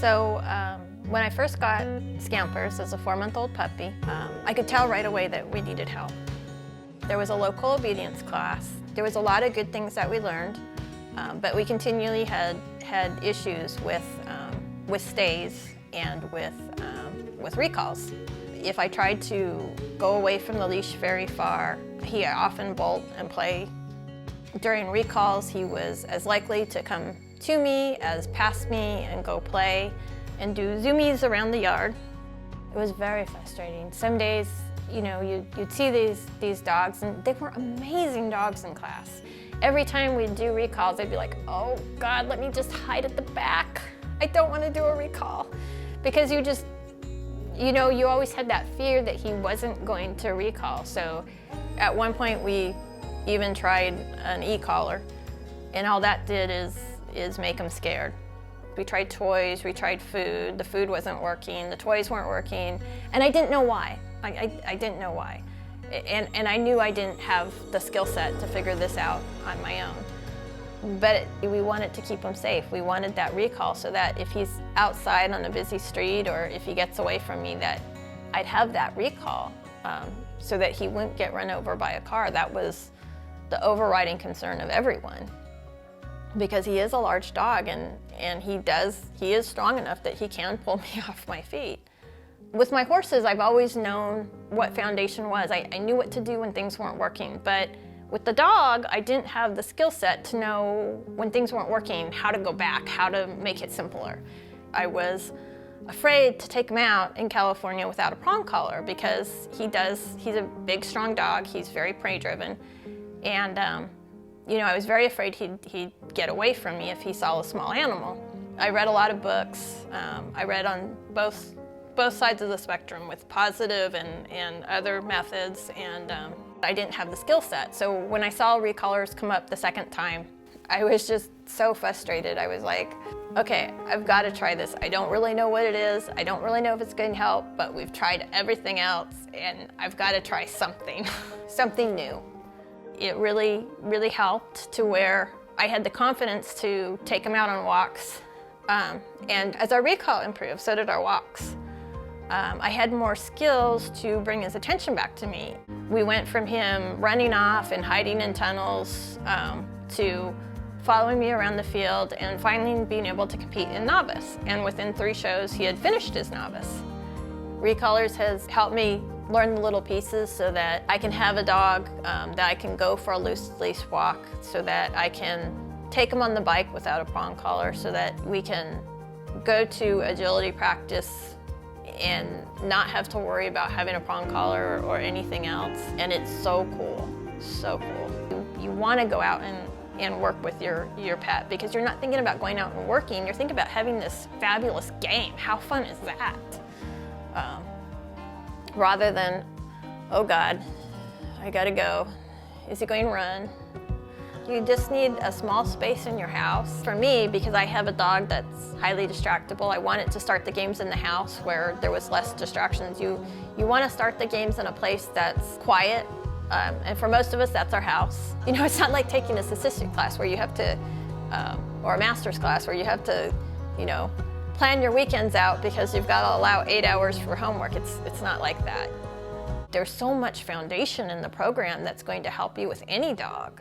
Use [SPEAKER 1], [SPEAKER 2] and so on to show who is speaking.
[SPEAKER 1] So when I first got Scampers as a 4-month-old puppy, I could tell right away that we needed help. There was a local obedience class. There was a lot of good things that we learned, but we continually had issues with stays and with recalls. If I tried to go away from the leash very far, he often bolt and play. During recalls, he was as likely to come to me as past me and go play and do zoomies around the yard. It was very frustrating. Some days, you know, you'd see these dogs, and they were amazing dogs in class. Every time we'd do recalls, I'd be like, oh God, let me just hide at the back. I don't want to do a recall. Because you know, you always had that fear that he wasn't going to recall. So at one point we even tried an e-collar, and all that did is make him scared. We tried toys, we tried food, the food wasn't working, the toys weren't working, and I didn't know why. I didn't know why. And I knew I didn't have the skill set to figure this out on my own. But we wanted to keep him safe. We wanted that recall so that if he's outside on a busy street or if he gets away from me, that I'd have that recall so that he wouldn't get run over by a car. That was the overriding concern of everyone, because he is a large dog and he is strong enough that he can pull me off my feet. With my horses, I've always known what foundation was. I knew what to do when things weren't working, but with the dog, I didn't have the skill set to know when things weren't working, how to go back, how to make it simpler. I was afraid to take him out in California without a prong collar because he's a big, strong dog. He's very prey-driven. And you know, I was very afraid he'd get away from me if he saw a small animal. I read a lot of books. I read on both sides of the spectrum with positive and other methods, and I didn't have the skill set. So when I saw recallers come up the second time, I was just so frustrated. I was like, okay, I've got to try this. I don't really know what it is. I don't really know if it's going to help, but we've tried everything else, and I've got to try something, something new. It really, really helped to where I had the confidence to take him out on walks. And as our recall improved, so did our walks. I had more skills to bring his attention back to me. We went from him running off and hiding in tunnels to following me around the field and finally being able to compete in novice. And within 3 shows, he had finished his novice. Recallers has helped me learn the little pieces so that I can have a dog that I can go for a loose leash walk, so that I can take him on the bike without a prong collar, so that we can go to agility practice and not have to worry about having a prong collar or anything else. And it's so cool, so cool. You want to go out and work with your pet because you're not thinking about going out and working, you're thinking about having this fabulous game. How fun is that? Rather than, oh God, I gotta go. Is he going to run? You just need a small space in your house. For me, because I have a dog that's highly distractible, I wanted to start the games in the house where there was less distractions. You want to start the games in a place that's quiet, and for most of us, that's our house. You know, it's not like taking a statistics class where you have to, or a master's class where you have to, you know, plan your weekends out because you've got to allow 8 hours for homework. It's not like that. There's so much foundation in the program that's going to help you with any dog.